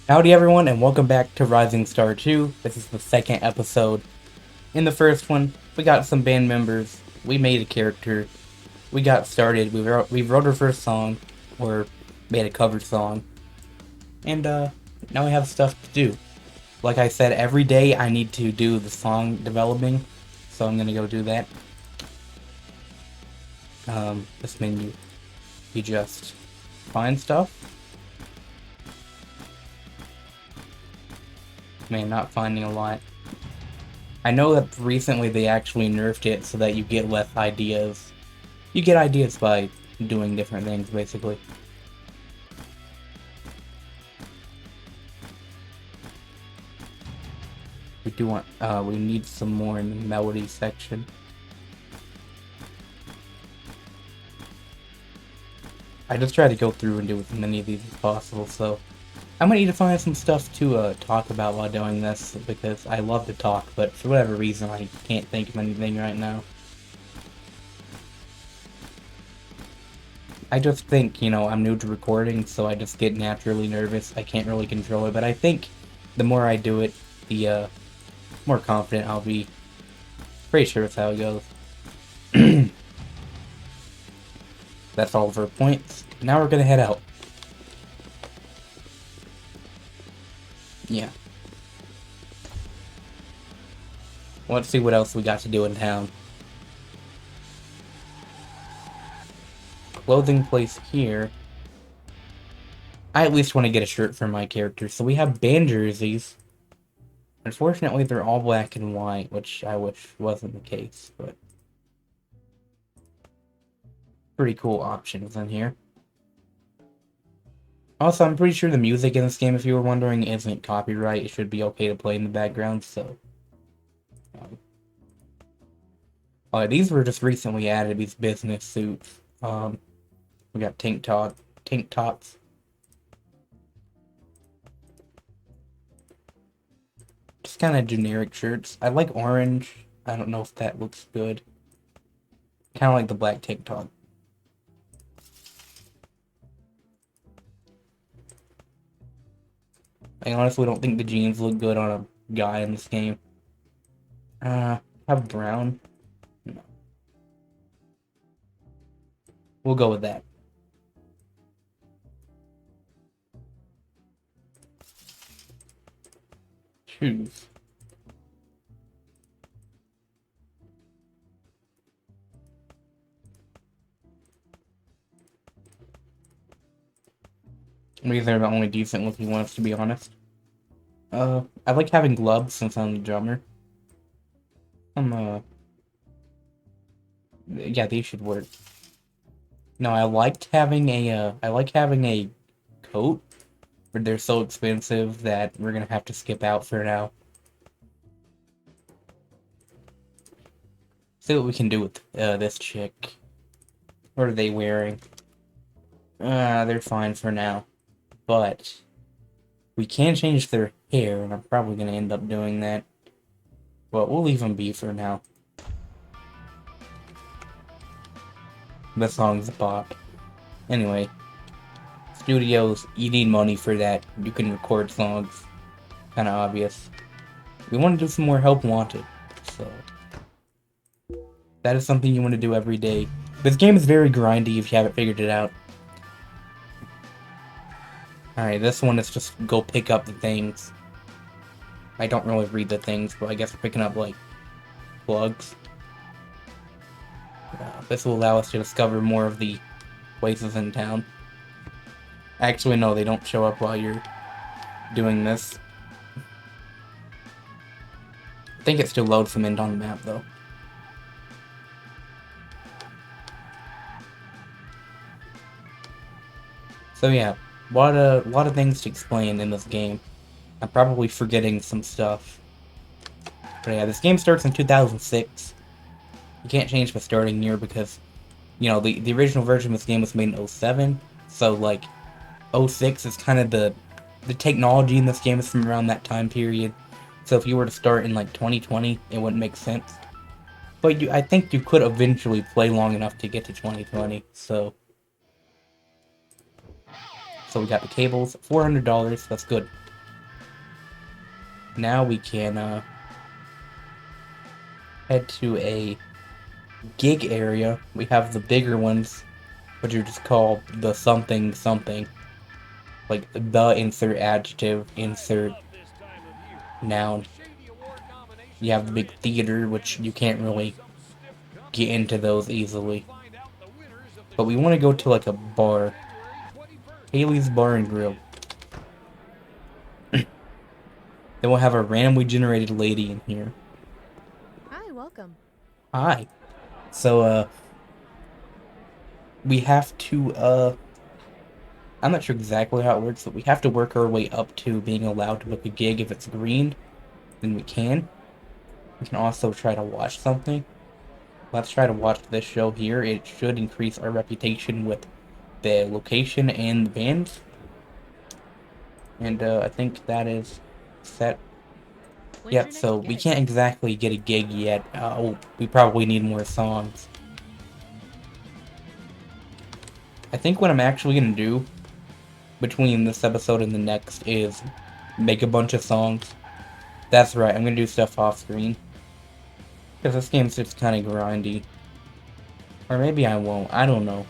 Howdy everyone and welcome back to Rising Star 2. This is the second episode. In the first one, we got some band members, we made a character, we got started, we wrote our first song, or made a cover song, and now we have stuff to do. Like I said, every day I need to do the song developing, so I'm gonna go do that. This menu, you just find stuff. Man, not finding a lot. I know that recently they actually nerfed it so that you get less ideas. You get ideas by doing different things, basically. We need some more in the melody section. I just try to go through and do as many of these as possible, so I'm gonna need to find some stuff to talk about while doing this, because I love to talk, but for whatever reason I can't think of anything right now. I just think, I'm new to recording, so I just get naturally nervous. I can't really control it, but I think the more I do it, the more confident I'll be. Pretty sure that's how it goes. That's all of our points. Now we're gonna head out. Yeah. Let's see what else we got to do in town. Clothing place here. I at least want to get a shirt for my character. So we have band jerseys. Unfortunately, they're all black and white, which I wish wasn't the case, but pretty cool options in here. Also, I'm pretty sure the music in this game, if you were wondering, isn't copyright. It should be okay to play in the background, so... these were just recently added, these business suits. We got tank tops. Just kind of generic shirts. I like orange. I don't know if that looks good. Kind of like the black tank top. I honestly don't think the jeans look good on a guy in this game. Have brown? No. We'll go with that. Shoes. These are the only decent looking ones, to be honest. I like having gloves since I'm the drummer. Yeah, these should work. No, I like having a coat, but they're so expensive that we're gonna have to skip out for now. See what we can do with this chick. What are they wearing? They're fine for now. But we can change their hair, and I'm probably gonna end up doing that. But we'll leave them be for now. The song's a pop. Anyway, studios, you need money for that. You can record songs. Kinda obvious. We want to do some more Help Wanted, so... that is something you want to do every day. This game is very grindy if you haven't figured it out. Alright, this one is just go pick up the things. I don't really read the things, but I guess we're picking up, like, plugs. This will allow us to discover more of the places in town. Actually, no, they don't show up while you're doing this. I think it still loads them in on the map, though. So yeah, a lot of things to explain in this game. I'm probably forgetting some stuff. But yeah, this game starts in 2006. You can't change the starting year because, the original version of this game was made in 07. So, like, 06 is kind of the technology in this game is from around that time period. So if you were to start in, like, 2020, it wouldn't make sense. But I think you could eventually play long enough to get to 2020, so... So we got the cables, $400, that's good. now we can head to a gig area. We have the bigger ones, which are just called the something something. Like the insert adjective, insert noun. You have the big theater, which you can't really get into those easily. But we want to go to like a bar. Haley's Bar and Grill. Then we'll have a randomly generated lady in here. Hi, welcome. Hi. So, we have to, I'm not sure exactly how it works, but we have to work our way up to being allowed to book a gig. If it's green, then we can. We can also try to watch something. Let's try to watch this show here. It should increase our reputation with the location and the bands. And, I think that is set. When's Yep, your so next we gig? can't exactly get a gig yet. We probably need more songs. I think what I'm actually gonna do between this episode and the next is make a bunch of songs. That's right, I'm gonna do stuff off screen. Because this game's just kind of grindy. Or maybe I won't, I don't know.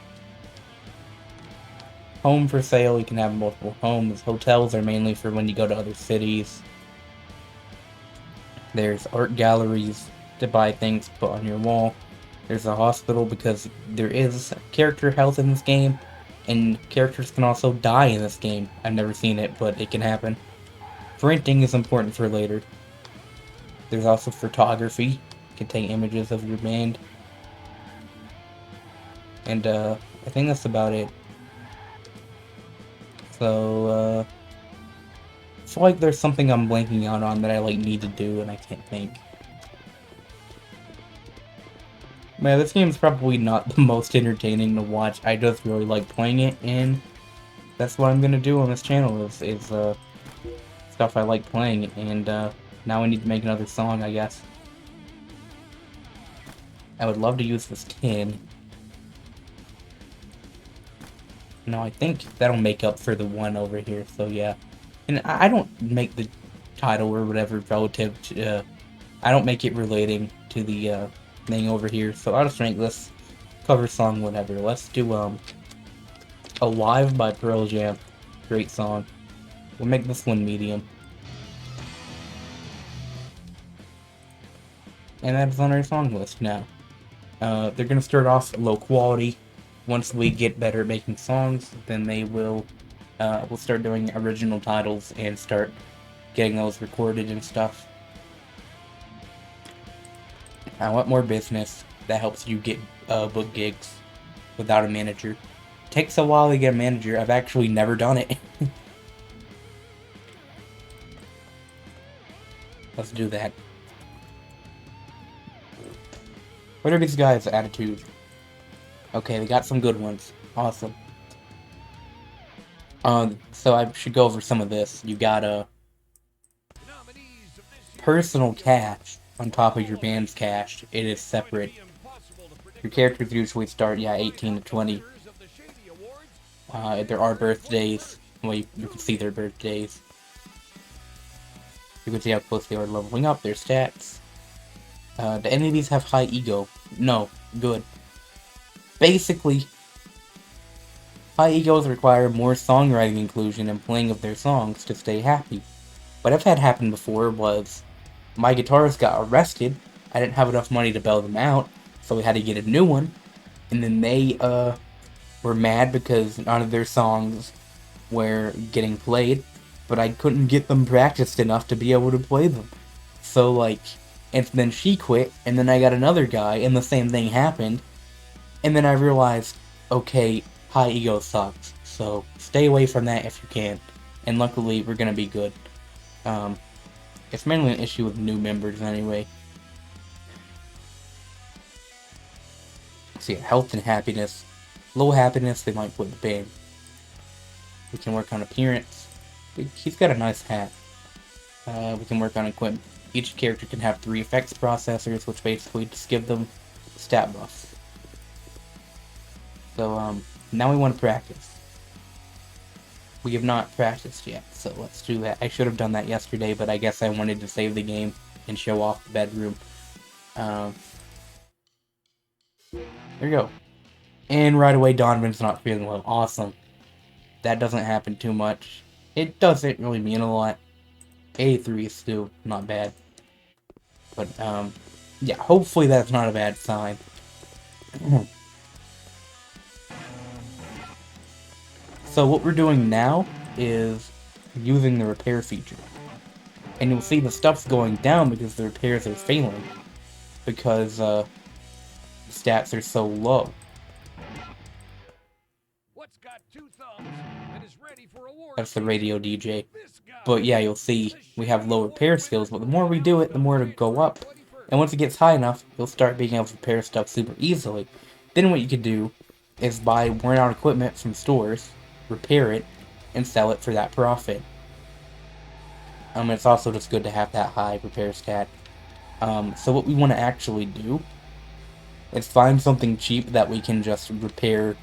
Home for sale, you can have multiple homes. Hotels are mainly for when you go to other cities. There's art galleries to buy things to put on your wall. There's a hospital because there is character health in this game, and characters can also die in this game. I've never seen it, but it can happen. Printing is important for later. There's also photography. You can take images of your band. And I think that's about it. So I feel like there's something I'm blanking out on that I need to do and I can't think. Man, this game's probably not the most entertaining to watch. I just really like playing it, and that's what I'm gonna do on this channel is stuff I like playing. And now I need to make another song, I guess. I would love to use this tin. No, I think that'll make up for the one over here. So yeah, and I don't make the title or whatever relative to. I don't make it relating to the thing over here. So I'll just make this cover song whatever. Let's do Alive by Pearl Jam. Great song. We'll make this one medium. And that's on our song list now. They're gonna start off low quality. Once we get better at making songs, then they will we'll start doing original titles and start getting those recorded and stuff. I want more business that helps you get book gigs without a manager. It takes a while to get a manager. I've actually never done it. Let's do that. What are these guys' attitudes? Okay, they got some good ones. Awesome. So I should go over some of this. You got a personal cache on top of your band's cache. It is separate. Your characters usually start, 18 to 20. There are birthdays. Well, you can see their birthdays. You can see how close they are leveling up, their stats. Do any of these have high ego? No. Good. Basically, high egos require more songwriting inclusion and playing of their songs to stay happy. What I've had happen before was my guitarist got arrested. I didn't have enough money to bail them out, so we had to get a new one. And then they were mad because none of their songs were getting played, but I couldn't get them practiced enough to be able to play them. So and then she quit, and then I got another guy, and the same thing happened. And then I realized, okay, high ego sucks, so stay away from that if you can. And luckily, we're gonna be good. It's mainly an issue with new members anyway. So yeah, health and happiness. Low happiness, they might quit the band. We can work on appearance. He's got a nice hat. We can work on equipment. Each character can have 3 effects processors, which basically just give them stat buffs. So, now we want to practice. We have not practiced yet, so let's do that. I should have done that yesterday, but I guess I wanted to save the game and show off the bedroom. There you go. And right away, Donovan's not feeling well. Awesome. That doesn't happen too much. It doesn't really mean a lot. A3 is still not bad. But, yeah, hopefully that's not a bad sign. So what we're doing now is using the repair feature. And you'll see the stuff's going down because the repairs are failing. Because, stats are so low. What's got two thumbs and is ready for a war That's the radio DJ. This guy. But yeah, you'll see we have low repair skills, but the more we do it, the more it'll go up. And once it gets high enough, you'll start being able to repair stuff super easily. Then what you could do is buy worn out equipment from stores, repair it, and sell it for that profit. It's also just good to have that high repair stat. So what we want to actually do is find something cheap that we can just repair,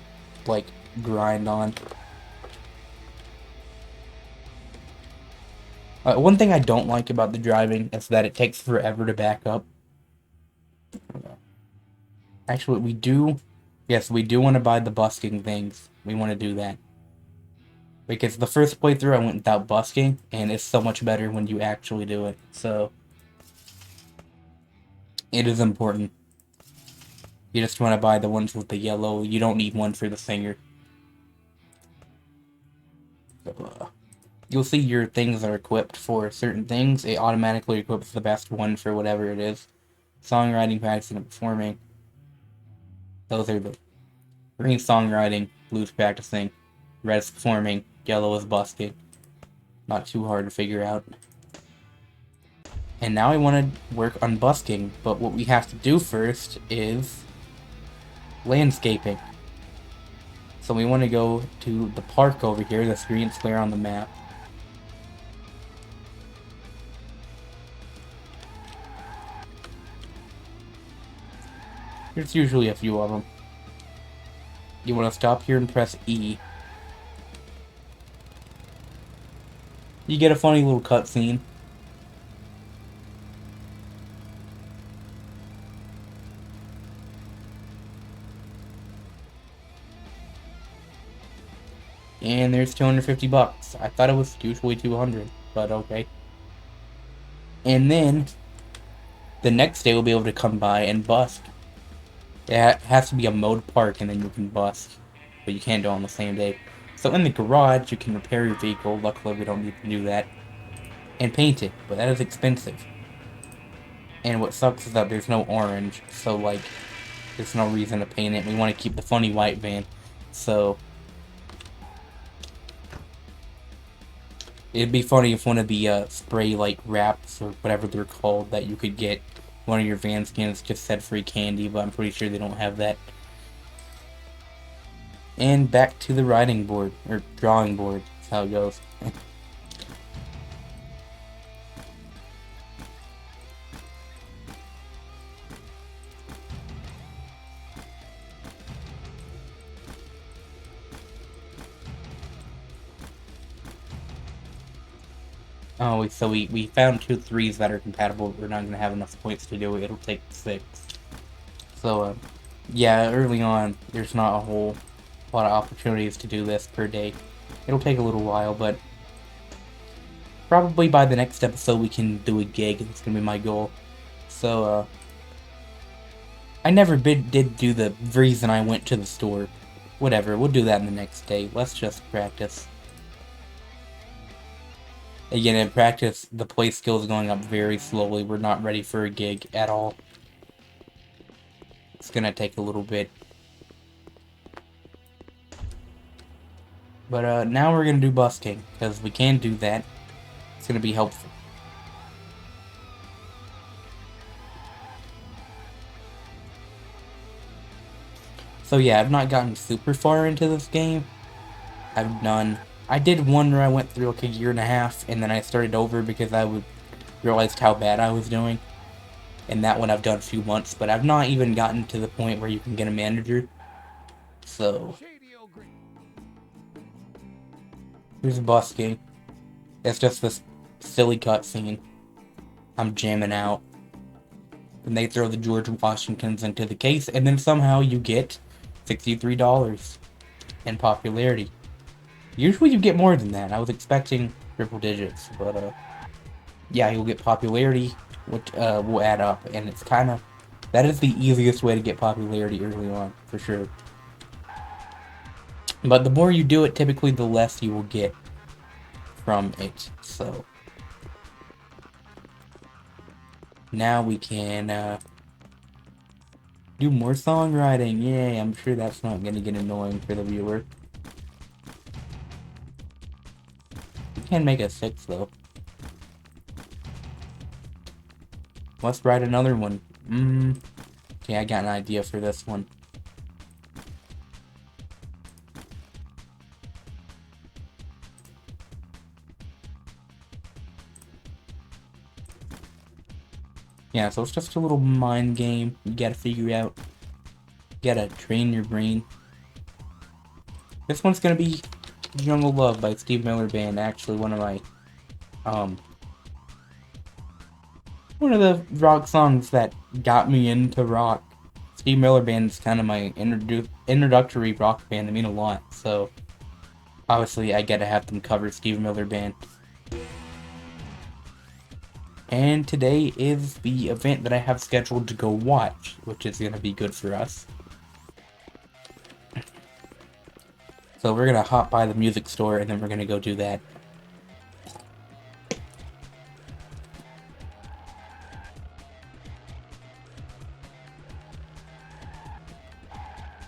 like, grind on. One thing I don't like about the driving is that it takes forever to back up. Actually, we do want to buy the busking things. We want to do that. Because the first playthrough I went without busking, and it's so much better when you actually do it. So, it is important. You just want to buy the ones with the yellow. You don't need one for the singer. So, you'll see your things are equipped for certain things. It automatically equips the best one for whatever it is. Songwriting, practicing, and performing. Those are the green songwriting, blue's practicing, red's performing, yellow is busking. Not too hard to figure out. And now I want to work on busking, but what we have to do first is landscaping. So we want to go to the park over here, this green square on the map. There's usually a few of them. You want to stop here and press E. You get a funny little cutscene. And there's 250 bucks. I thought it was usually 200, but okay. And then the next day we'll be able to come by and bust. It has to be a mode park and then you can bust. But you can't do it on the same day. So in the garage you can repair your vehicle. Luckily we don't need to do that. And paint it, but that is expensive. And what sucks is that there's no orange. So like, there's no reason to paint it. We want to keep the funny white van. So it'd be funny if one of the spray like wraps or whatever they're called that you could get one of your van skins just said free candy, but I'm pretty sure they don't have that. And back to the writing board, or drawing board, that's how it goes. Oh, so we found 2 3s that are compatible, but we're not going to have enough points to do it. It'll take 6. So, yeah, early on, there's not a whole lot of opportunities to do this per day. It'll take a little while, but probably by the next episode we can do a gig. It's going to be my goal. So, I never did do the reason I went to the store. Whatever, we'll do that in the next day. Let's just practice. Again, in practice, the play skill is going up very slowly. We're not ready for a gig at all. It's gonna take a little bit. But now we're gonna do busking, because we can do that. It's gonna be helpful. So yeah, I've not gotten super far into this game. I did one where I went through like a year and a half, and then I started over because I realized how bad I was doing. And that one I've done a few months, but I've not even gotten to the point where you can get a manager. So Here's busking. It's just this silly cutscene. I'm jamming out. And they throw the George Washingtons into the case, and then somehow you get $63 in popularity. Usually you get more than that. I was expecting triple digits, but yeah, you'll get popularity, which will add up, and it's kind of, that is the easiest way to get popularity early on, for sure. But the more you do it, typically the less you will get from it, so. Now we can, do more songwriting, yay, I'm sure that's not gonna get annoying for the viewer. You can make a 6, though. Let's write another one. Okay, I got an idea for this one. Yeah, so it's just a little mind game. You gotta figure out. You gotta train your brain. This one's gonna be Jungle Love by Steve Miller Band. Actually, one of the rock songs that got me into rock. Steve Miller Band is kind of my introductory rock band. They mean a lot, so obviously I gotta have them cover Steve Miller Band. And today is the event that I have scheduled to go watch, which is gonna be good for us. So we're gonna hop by the music store and then we're gonna go do that.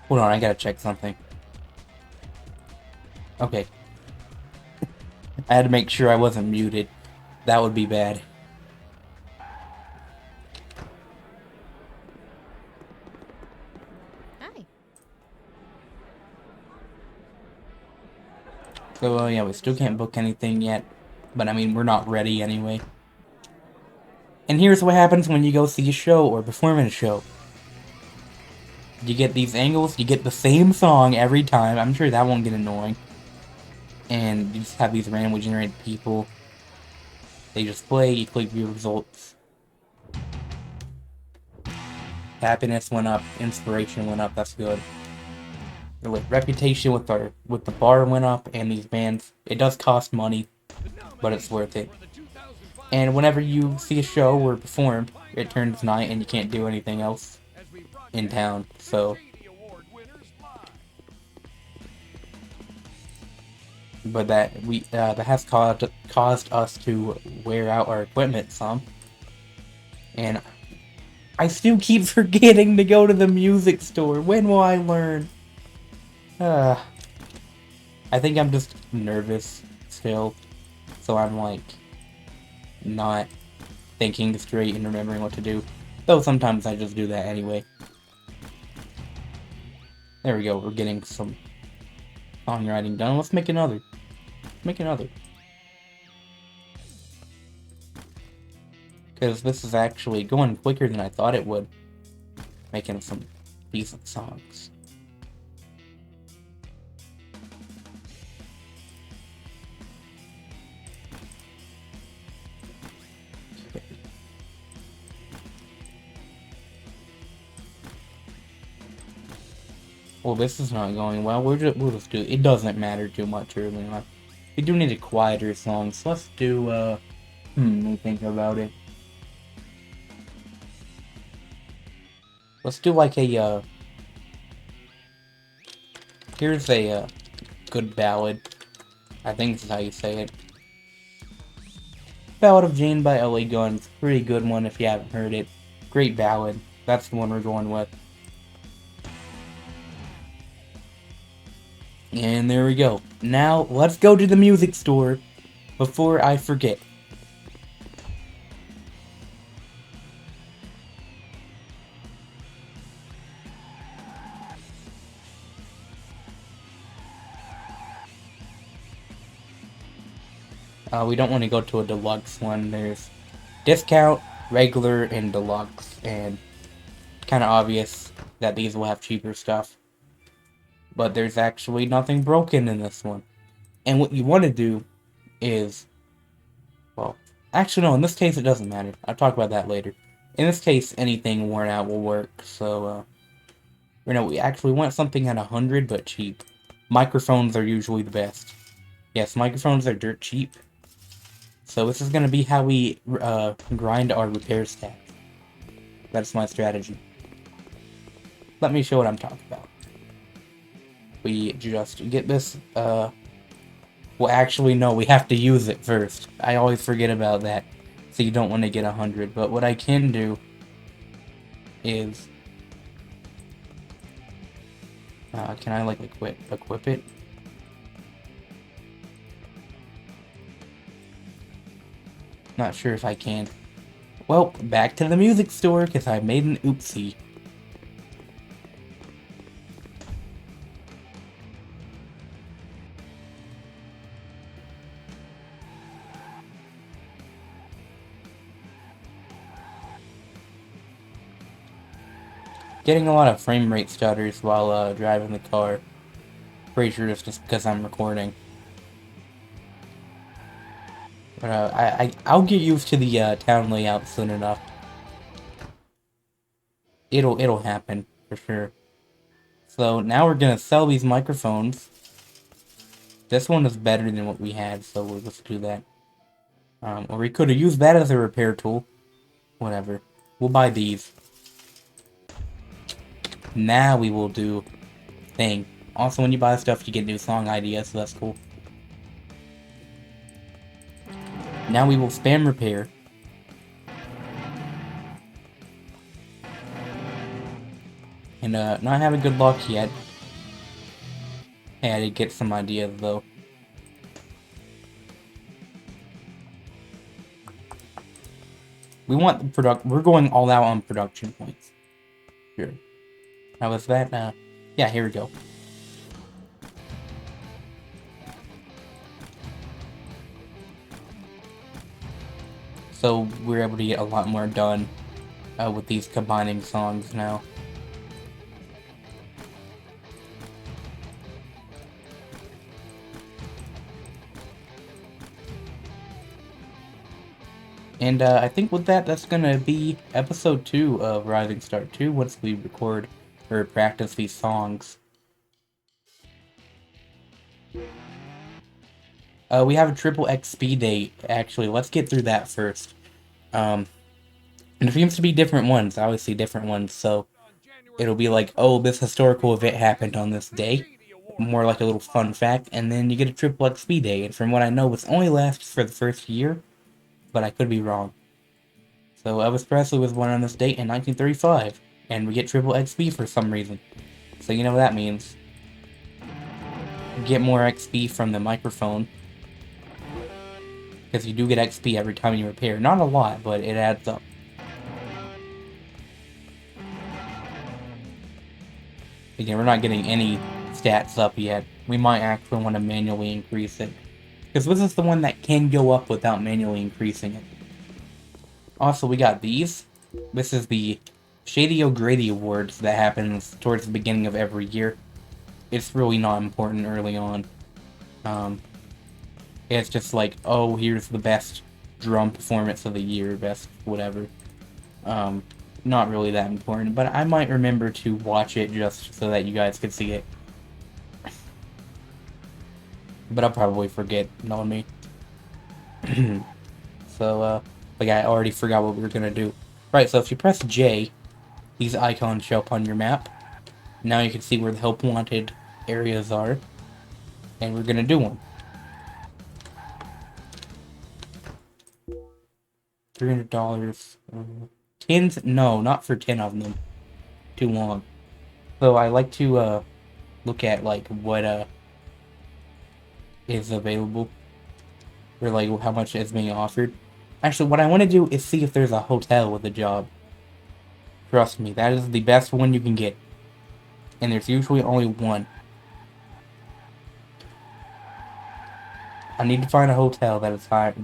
Hold on, I gotta check something. Okay. I had to make sure I wasn't muted. That would be bad. Hi. So, yeah, we still can't book anything yet. But, I mean, we're not ready anyway. And here's what happens when you go see a show or perform in a show. You get these angles, you get the same song every time. I'm sure that won't get annoying. And you just have these randomly generated people. They just play, you click view results. Happiness went up, inspiration went up, that's good. The reputation with the bar went up, and these bands, it does cost money, but it's worth it. And whenever you see a show or perform, it turns night and you can't do anything else in town, so. But that has caused us to wear out our equipment some. And I still keep forgetting to go to the music store. When will I learn? I think I'm just nervous still. So I'm like not thinking straight and remembering what to do. Though sometimes I just do that anyway. There we go, we're getting some songwriting done. Let's make another. Make another. Because this is actually going quicker than I thought it would. Making some decent songs. Okay. Well, this is not going well. We'll just do. It doesn't matter too much early on. We do need a quieter song, so let's do. Let me think about it. Let's do like a. Here's a good ballad. I think this is how you say it. Ballad of Jane by L.A. Guns. Pretty good one if you haven't heard it. Great ballad. That's the one we're going with. And there we go. Now, let's go to the music store before I forget. We don't want to go to a deluxe one. There's discount, regular, and deluxe. And kind of obvious that these will have cheaper stuff. But there's actually nothing broken in this one. And what you want to do is, well, actually no, in this case it doesn't matter. I'll talk about that later. In this case, anything worn out will work, so, we actually want something at 100, but cheap. Microphones are usually the best. Yes, microphones are dirt cheap. So this is going to be how we grind our repair stack. That's my strategy. Let me show what I'm talking about. We just get this, well actually no, we have to use it first. I always forget about that. So you don't want to get 100, but what I can do is... can I like equip it? Not sure if I can. Well, back to the music store, because I made an oopsie. Getting a lot of frame rate stutters while driving the car. Pretty sure it's just because I'm recording. But I'll get used to the town layout soon enough. It'll happen for sure. So now we're gonna sell these microphones. This one is better than what we had, so let's do that. Or we could have used that as a repair tool. Whatever. We'll buy these. Now we will do thing. Also, when you buy stuff, you get new song ideas, so that's cool. Now we will spam repair. And not having good luck yet. Hey, I did get some ideas though. We want the we're going all out on production points. Sure. Now is that yeah, here we go. So we're able to get a lot more done with these combining songs now. And I think with that, that's gonna be episode 2 of Rising Star 2 once we record or practice these songs. We have a triple XP date, actually. Let's get through that first. And it seems to be different ones, obviously different ones, so it'll be like, oh, this historical event happened on this day. More like a little fun fact, and then you get a triple XP day, and from what I know, this only lasts for the first year, but I could be wrong. So Elvis Presley was born on this date in 1935, and we get triple XP for some reason. So you know what that means. Get more XP from the microphone. Because you do get XP every time you repair. Not a lot, but it adds up. Again, we're not getting any stats up yet. We might actually want to manually increase it. Because this is the one that can go up without manually increasing it. Also, we got these. This is the Shady O'Grady Awards that happens towards the beginning of every year. It's really not important early on. It's just like, oh, here's the best drum performance of the year, best whatever. Not really that important, but I might remember to watch it just so that you guys could see it. But I'll probably forget, knowing me. So, like I already forgot what we were gonna do. Right, so if you press J, these icons show up on your map. Now you can see where the help wanted areas are. And we're gonna do one. $300. 10s? No, not for 10 of them. Too long. So I like to look at like what is available. Or like how much is being offered. Actually, what I want to do is see if there's a hotel with a job. Trust me, that is the best one you can get. And there's usually only one. I need to find a hotel that is high,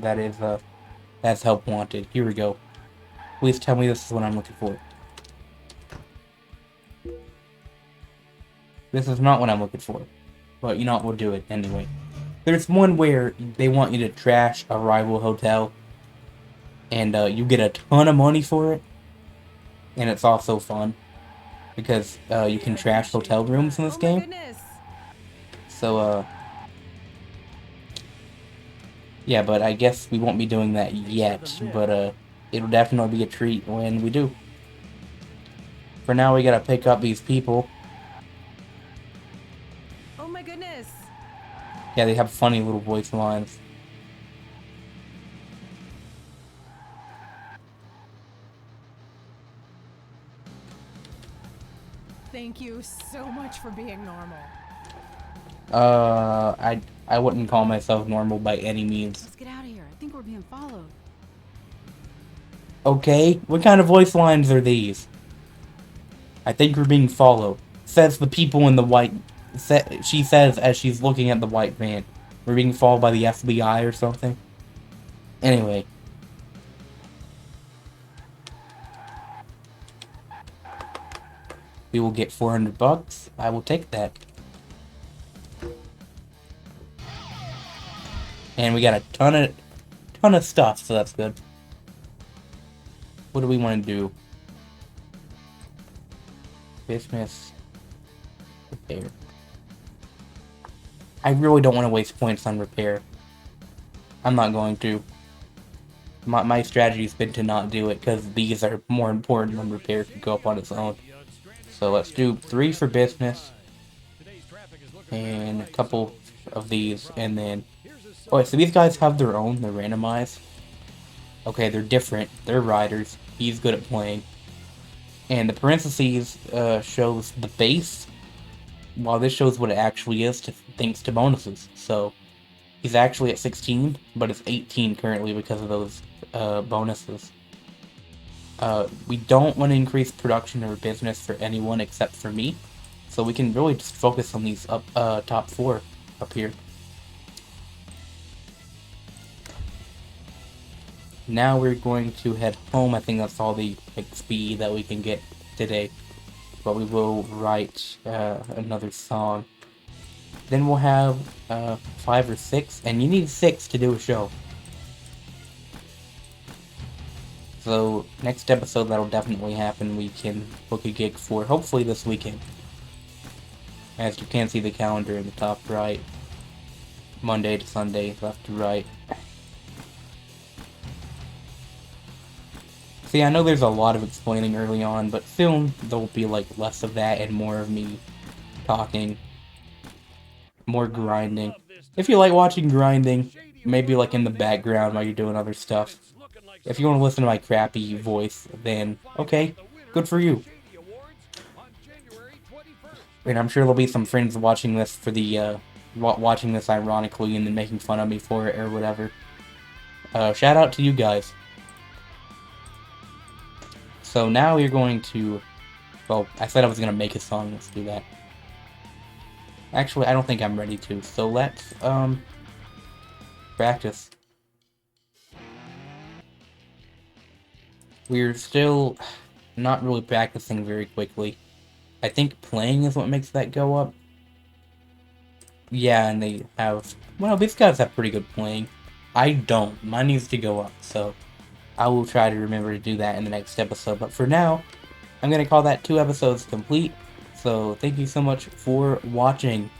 that's help wanted. Here we go. Please tell me this is what I'm looking for. This is not what I'm looking for. But you know what, we'll do it anyway. There's one where they want you to trash a rival hotel, and you get a ton of money for it, and it's also fun because you can trash hotel rooms in this Oh my game. goodness. So yeah, but I guess we won't be doing that yet. But it'll definitely be a treat when we do. For now, we gotta pick up these people. Oh my goodness. Yeah, they have funny little voice lines. Thank you so much for being normal. I wouldn't call myself normal by any means. Let's get out of here. I think we're being followed. Okay, what kind of voice lines are these? I think we're being followed. Says the people in the white. She says as she's looking at the white van. We're being followed by the FBI or something. Anyway. We will get 400 bucks. I will take that. And we got a ton of stuff, so that's good. What do we want to do? Business. Repair. I really don't want to waste points on repair. I'm not going to. My strategy's been to not do it, because these are more important than repair could go up on its own. So let's do 3 for business. And a couple of these, and then... Oh, so these guys have their own, they're randomized. Okay, they're different, they're riders. He's good at playing. And the parentheses shows the base, while this shows what it actually is thanks to bonuses. So he's actually at 16, but it's 18 currently because of those bonuses. We don't want to increase production or business for anyone except for me, so we can really just focus on these top 4 up here. Now we're going to head home. I think that's all the XP that we can get today. But we will write another song. Then we'll have 5 or 6, and you need 6 to do a show. So next episode that'll definitely happen. We can book a gig for hopefully this weekend. As you can see the calendar in the top right. Monday to Sunday, left to right. See, I know there's a lot of explaining early on, but soon there'll be like less of that and more of me talking. More grinding. If you like watching grinding, maybe like in the background while you're doing other stuff. If you want to listen to my crappy voice, then okay, good for you. And I'm sure there'll be some friends watching this for the, watching this ironically and then making fun of me for it or whatever. Shout out to you guys. So now we're going to, well, I said I was going to make a song, let's do that. Actually, I don't think I'm ready to, so let's, practice. We're still not really practicing very quickly. I think playing is what makes that go up. Yeah, and they have, well, these guys have pretty good playing. I don't. Mine needs to go up, so I will try to remember to do that in the next episode. But for now, I'm going to call that 2 episodes complete. So thank you so much for watching.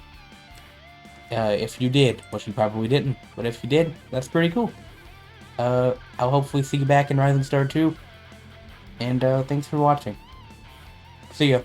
If you did, which you probably didn't, but if you did, that's pretty cool. I'll hopefully see you back in Rising Star 2. And thanks for watching. See ya.